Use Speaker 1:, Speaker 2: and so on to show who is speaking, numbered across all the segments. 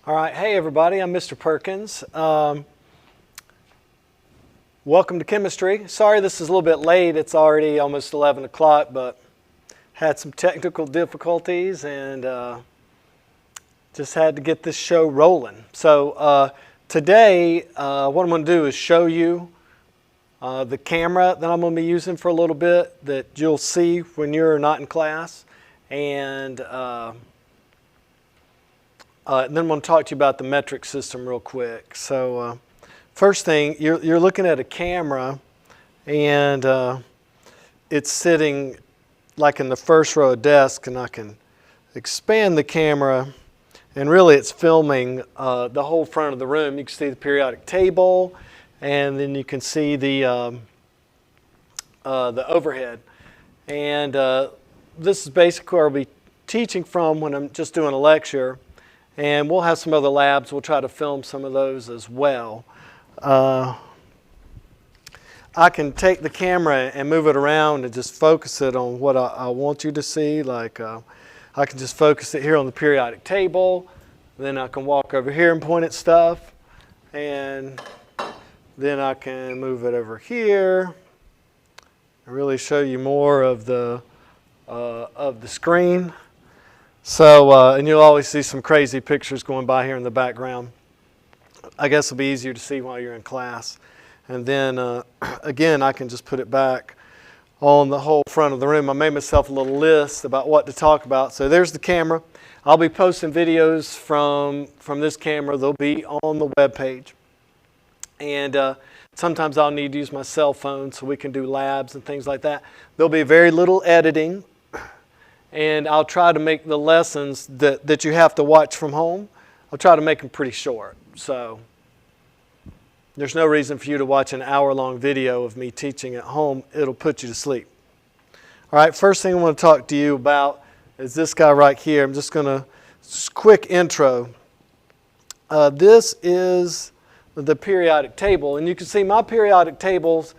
Speaker 1: All right, hey everybody, I'm Mr. Perkins. Welcome to chemistry. Sorry this is a little bit late, it's already almost 11 o'clock, but had some technical difficulties and just had to get this show rolling. So today what I'm going to do is show you the camera that I'm going to be using for a little bit that you'll see when you're not in class. And then I'm going to talk to you about the metric system real quick. So first thing, you're looking at a camera and it's sitting like in the first row of desk, and I can expand the camera and really it's filming the whole front of the room. You can see the periodic table and then you can see the overhead. And this is basically where I'll be teaching from when I'm just doing a lecture. And we'll have some other labs. We'll try to film some of those as well. I can take the camera and move it around and just focus it on what I want you to see. Like I can just focus it here on the periodic table. Then I can walk over here and point at stuff. And then I can move it over here and really show you more of the screen. So, and you'll always see some crazy pictures going by here in the background. I guess it'll be easier to see while you're in class. And then, again, I can just put it back on the whole front of the room. I made myself a little list about what to talk about. So there's the camera. I'll be posting videos from this camera. They'll be on the web page. And sometimes I'll need to use my cell phone so we can do labs and things like that. There'll be very little editing. And I'll try to make the lessons that you have to watch from home, I'll try to make them pretty short. So there's no reason for you to watch an hour-long video of me teaching at home. It'll put you to sleep. All right, first thing I want to talk to you about is this guy right here. I'm just going to, quick intro. This is the periodic table. And you can see my periodic table's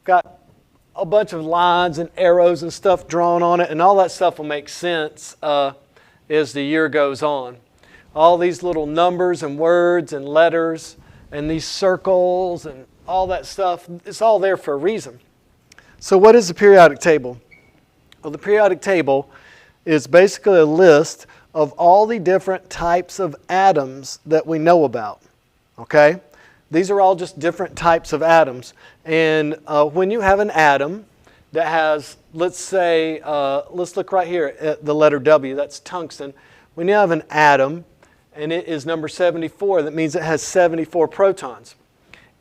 Speaker 1: got a bunch of lines and arrows and stuff drawn on it, and all that stuff will make sense as the year goes on. All these little numbers and words and letters and these circles and all that stuff, it's all there for a reason. So what is the periodic table? Well, the periodic table is basically a list of all the different types of atoms that we know about, okay? These are all just different types of atoms. And when you have an atom that has, let's say, let's look right here at the letter W, that's tungsten. When you have an atom and it is number 74, that means it has 74 protons.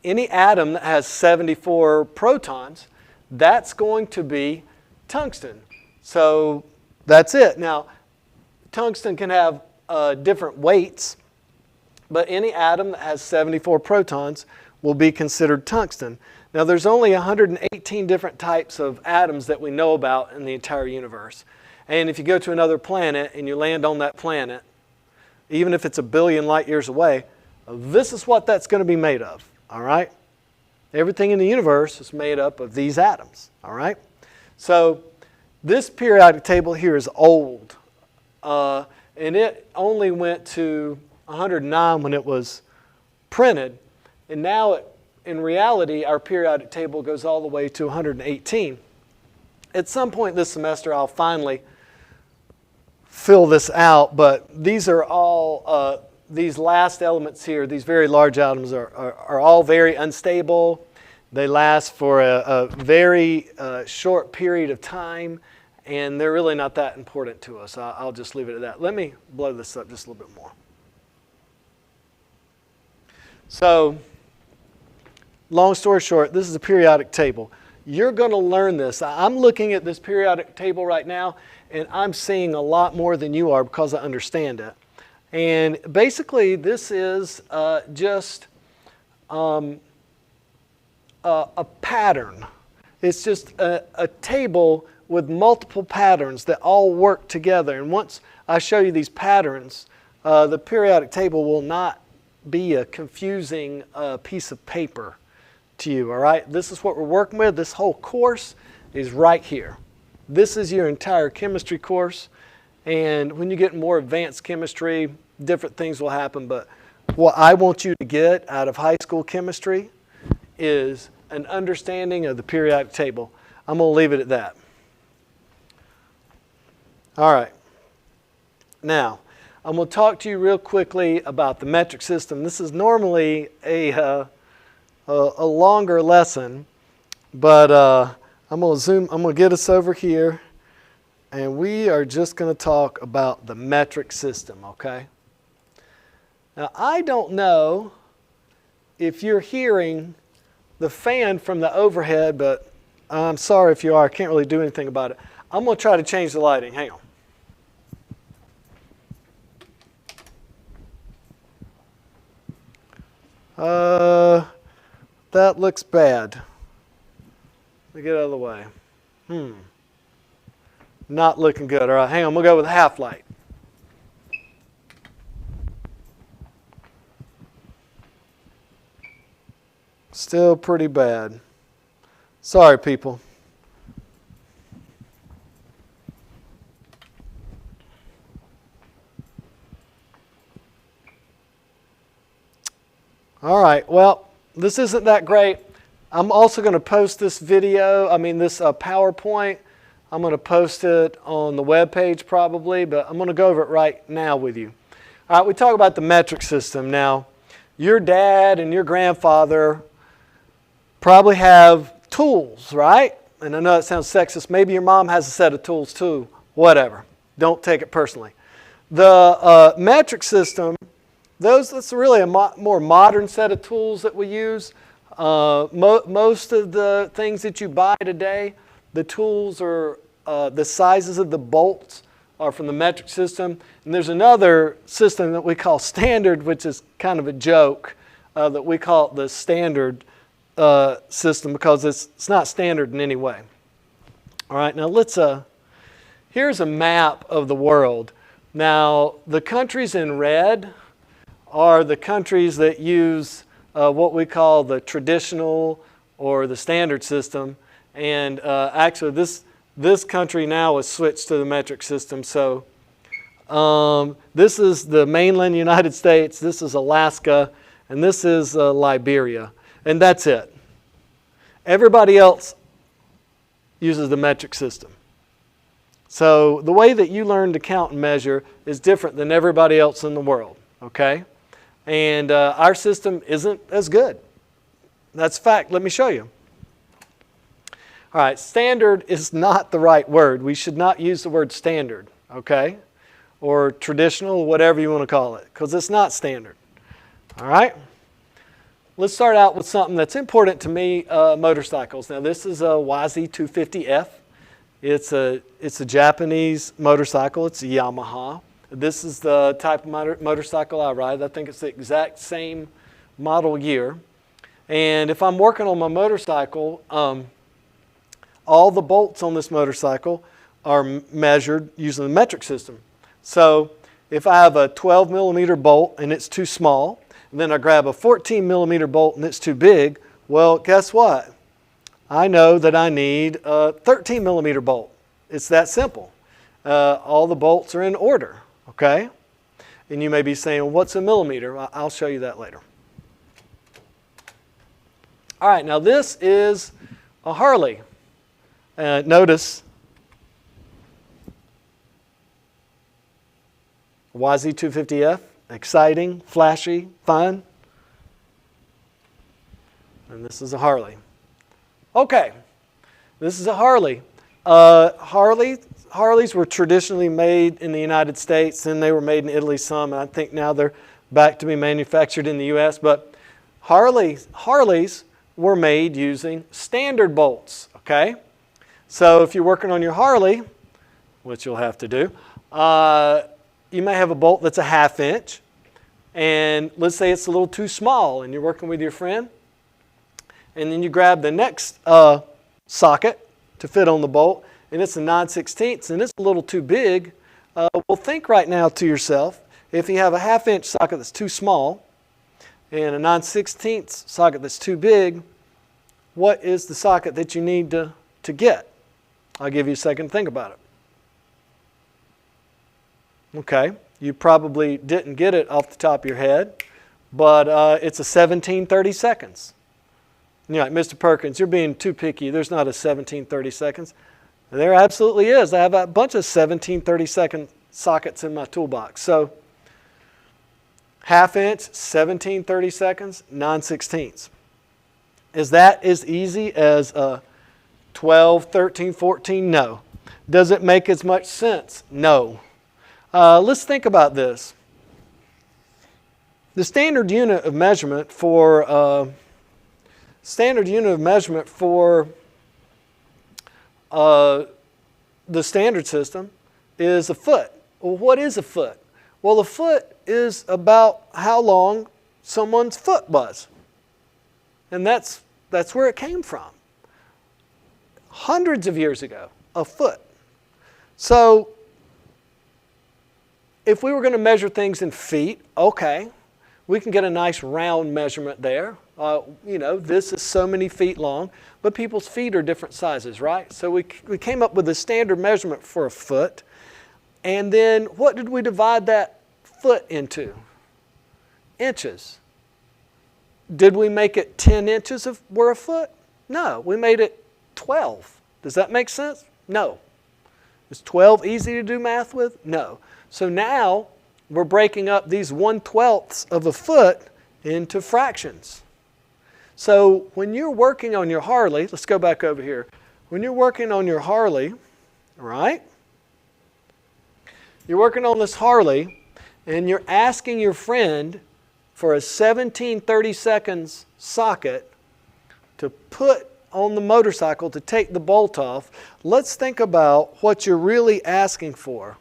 Speaker 1: Any atom that has 74 protons, that's going to be tungsten. So that's it. Now, tungsten can have different weights. But any atom that has 74 protons will be considered tungsten. Now there's only 118 different types of atoms that we know about in the entire universe. And if you go to another planet and you land on that planet, even if it's a billion light years away, this is what that's going to be made of. All right? Everything in the universe is made up of these atoms. All right? So this periodic table here is old. And it only went to 109 when it was printed, and now in reality our periodic table goes all the way to 118. At some point this semester I'll finally fill this out, but these are all these last elements here, these very large atoms are all very unstable. They last for a very short period of time, and they're really not that important to us. I'll just leave it at that. Let me blow this up just a little bit more. So, long story short, this is a periodic table. You're going to learn this. I'm looking at this periodic table right now, and I'm seeing a lot more than you are because I understand it. And basically, this is just a pattern. It's just a table with multiple patterns that all work together. And once I show you these patterns, the periodic table will not be a confusing piece of paper to you, all right? This is what we're working with. This whole course is right here. This is your entire chemistry course, and when you get more advanced chemistry, different things will happen, but what I want you to get out of high school chemistry is an understanding of the periodic table. I'm going to leave it at that. All right. Now, I'm going to talk to you real quickly about the metric system. This is normally a longer lesson, but I'm going to get us over here, and we are just going to talk about the metric system, okay? Now, I don't know if you're hearing the fan from the overhead, but I'm sorry if you are. I can't really do anything about it. I'm going to try to change the lighting. Hang on. That looks bad. Let me get out of the way. Not looking good. All right, hang on. We'll go with a half light. Still pretty bad. Sorry, people. All right, well, this isn't that great. I'm also going to post this video, this PowerPoint. I'm going to post it on the web page probably, but I'm going to go over it right now with you. All right, we talk about the metric system. Now, your dad and your grandfather probably have tools, right? And I know that sounds sexist. Maybe your mom has a set of tools too. Whatever. Don't take it personally. The metric system, that's really a more modern set of tools that we use. Most of the things that you buy today, the tools are the sizes of the bolts are from the metric system. And there's another system that we call standard, which is kind of a joke, that we call it the standard system because it's not standard in any way. All right, now here's a map of the world. Now, the countries in red are the countries that use what we call the traditional or the standard system. And actually, this country now has switched to the metric system. So this is the mainland United States, this is Alaska, and this is Liberia. And that's it. Everybody else uses the metric system. So the way that you learn to count and measure is different than everybody else in the world, okay? And our system isn't as good. That's a fact. Let me show you. All right, standard is not the right word. We should not use the word standard, okay? Or traditional, whatever you want to call it, because it's not standard. All right? Let's start out with something that's important to me, motorcycles. Now, this is a YZ250F. It's a Japanese motorcycle. It's a Yamaha. This is the type of motorcycle I ride. I think it's the exact same model year. And if I'm working on my motorcycle, all the bolts on this motorcycle are measured using the metric system. So if I have a 12 millimeter bolt and it's too small, and then I grab a 14 millimeter bolt and it's too big, well, guess what? I know that I need a 13 millimeter bolt. It's that simple. All the bolts are in order, okay? And you may be saying, well, what's a millimeter? I'll show you that later. All right, now this is a Harley. Notice YZ250F, exciting, flashy, fun. And this is a Harley. Okay, this is a Harley. Harleys were traditionally made in the United States, and they were made in Italy some, and I think now they're back to be manufactured in the U.S. But Harleys were made using standard bolts, okay? So if you're working on your Harley, which you'll have to do, you may have a bolt that's a 1/2 inch, and let's say it's a little too small, and you're working with your friend, and then you grab the next socket to fit on the bolt, and it's a 9/16, and it's a little too big. Well, think right now to yourself, if you have a 1/2 inch socket that's too small and a 9/16 socket that's too big, what is the socket that you need to get? I'll give you a second to think about it. Okay, You probably didn't get it off the top of your head, but it's a 1730 seconds. And you're like, Mr. Perkins, you're being too picky. There's not a 1730 seconds. There absolutely is. I have a bunch of 1730 second sockets in my toolbox. So half inch, 1730 seconds, 9/16. Is that as easy as 12, 13, 14? No. Does it make as much sense? No. Let's think about this. The standard unit of measurement for the standard system is a foot. Well, what is a foot? Well, a foot is about how long someone's foot was. And that's where it came from. Hundreds of years ago, a foot. So if we were going to measure things in feet, okay, we can get a nice round measurement there. This is so many feet long, but people's feet are different sizes, right? So we came up with a standard measurement for a foot. And then what did we divide that foot into? Inches. Did we make it 10 inches were a foot? No, we made it 12. Does that make sense? No. Is 12 easy to do math with? No. So now we're breaking up these 1/12 of a foot into fractions. So when you're working on your Harley, let's go back over here. When you're working on your Harley, right? You're working on this Harley and you're asking your friend for a 1730 seconds socket to put on the motorcycle to take the bolt off. Let's think about what you're really asking for.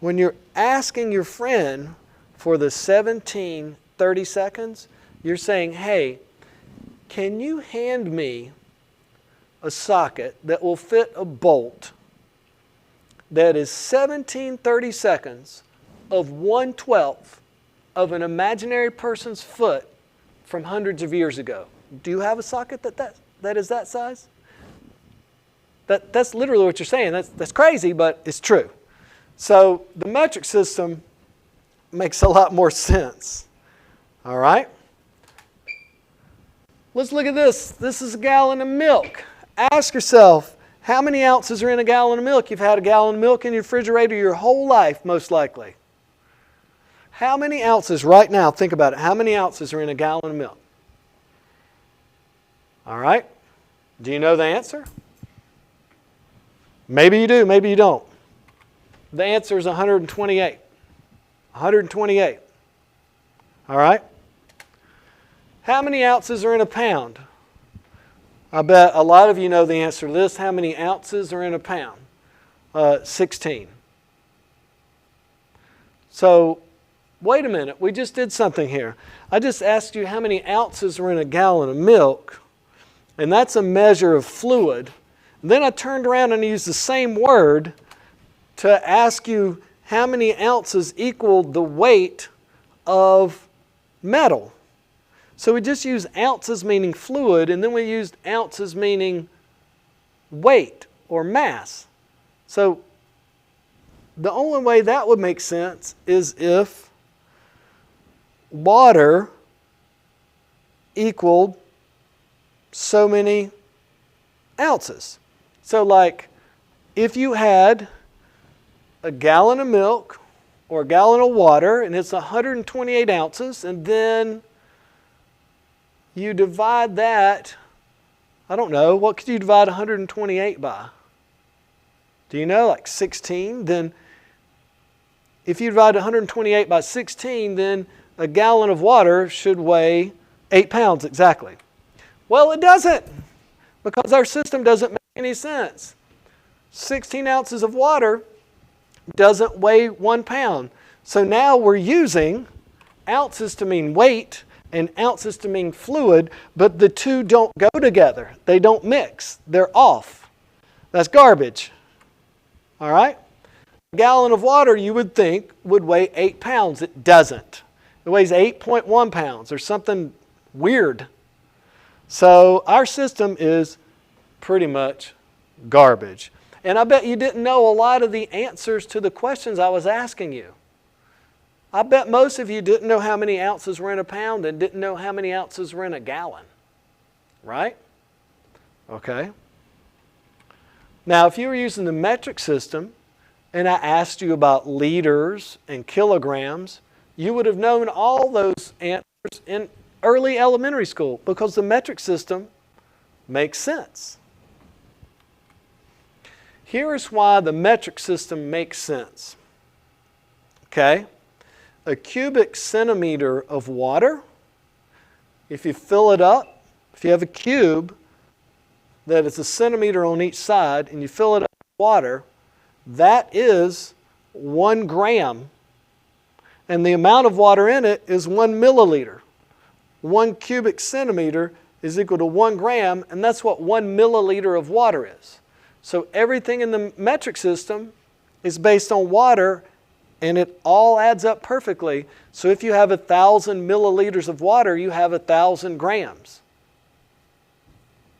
Speaker 1: When you're asking your friend for the 1730 seconds, you're saying, hey, can you hand me a socket that will fit a bolt that is 1730 seconds of 1/12 of an imaginary person's foot from hundreds of years ago? Do you have a socket that is that size? That's literally what you're saying. That's crazy, but it's true. So the metric system makes a lot more sense. All right? Let's look at this. This is a gallon of milk. Ask yourself, how many ounces are in a gallon of milk? You've had a gallon of milk in your refrigerator your whole life, most likely. How many ounces right now, think about it, how many ounces are in a gallon of milk? All right? Do you know the answer? Maybe you do, maybe you don't. The answer is 128. 128. All right? How many ounces are in a pound? I bet a lot of you know the answer to this. How many ounces are in a pound? 16. So, wait a minute. We just did something here. I just asked you how many ounces are in a gallon of milk, and that's a measure of fluid. And then I turned around and used the same word to ask you how many ounces equaled the weight of metal. So we just used ounces meaning fluid, and then we used ounces meaning weight or mass. So the only way that would make sense is if water equaled so many ounces. So like if you had a gallon of milk or a gallon of water and it's 128 ounces, and then you divide that, I don't know, what could you divide 128 by? Do you know, like 16? Then if you divide 128 by 16, then a gallon of water should weigh 8 pounds exactly. Well, it doesn't, because our system doesn't make any sense. 16 ounces of water doesn't weigh 1 pound. So now we're using ounces to mean weight and ounces to mean fluid, but the two don't go together. They don't mix. They're off. That's garbage. All right? A gallon of water, you would think, would weigh 8 pounds. It doesn't. It weighs 8.1 pounds or something weird. So our system is pretty much garbage. And I bet you didn't know a lot of the answers to the questions I was asking you. I bet most of you didn't know how many ounces were in a pound and didn't know how many ounces were in a gallon. Right? Okay. Now, if you were using the metric system and I asked you about liters and kilograms, you would have known all those answers in early elementary school because the metric system makes sense. Here's why the metric system makes sense. Okay? A cubic centimeter of water, if you fill it up, if you have a cube that is a centimeter on each side and you fill it up with water, that is 1 gram. And the amount of water in it is 1 milliliter. 1 cubic centimeter is equal to 1 gram, and that's what 1 milliliter of water is. So everything in the metric system is based on water, and it all adds up perfectly. So if you have 1,000 milliliters of water, you have 1,000 grams.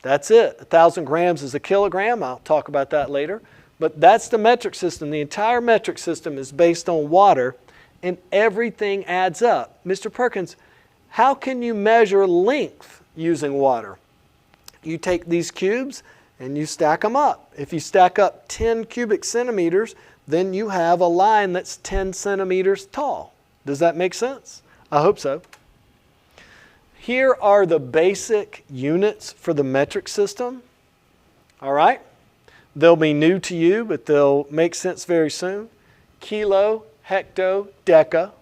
Speaker 1: That's it. 1,000 grams is a kilogram. I'll talk about that later. But that's the metric system. The entire metric system is based on water, and everything adds up. Mr. Perkins, how can you measure length using water? You take these cubes and you stack them up. If you stack up 10 cubic centimeters, then you have a line that's 10 centimeters tall. Does that make sense? I hope so. Here are the basic units for the metric system. All right? They'll be new to you, but they'll make sense very soon. Kilo, hecto, deca.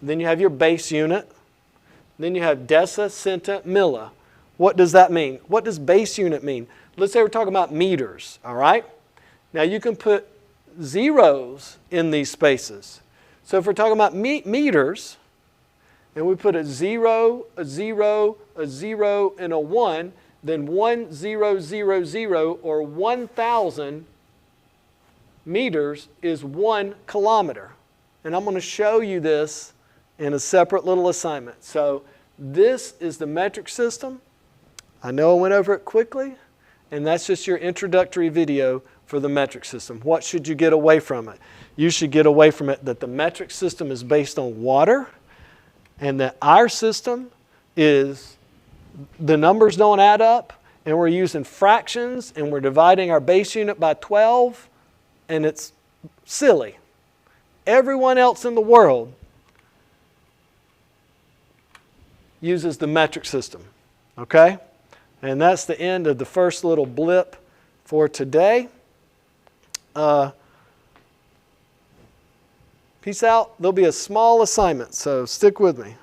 Speaker 1: Then you have your base unit. Then you have deci, centa, milli. What does that mean? What does base unit mean? Let's say we're talking about meters, all right? Now you can put zeros in these spaces. So if we're talking about meters, and we put a 0, a 0, a 0, and a 1, then 1000 or 1,000 meters is 1 kilometer. And I'm going to show you this in a separate little assignment. So this is the metric system. I know I went over it quickly, and that's just your introductory video for the metric system. What should you get away from it? You should get away from it that the metric system is based on water, and that our system is the numbers don't add up, and we're using fractions, and we're dividing our base unit by 12, and it's silly. Everyone else in the world uses the metric system, okay? And that's the end of the first little blip for today. Peace out. There'll be a small assignment, so stick with me.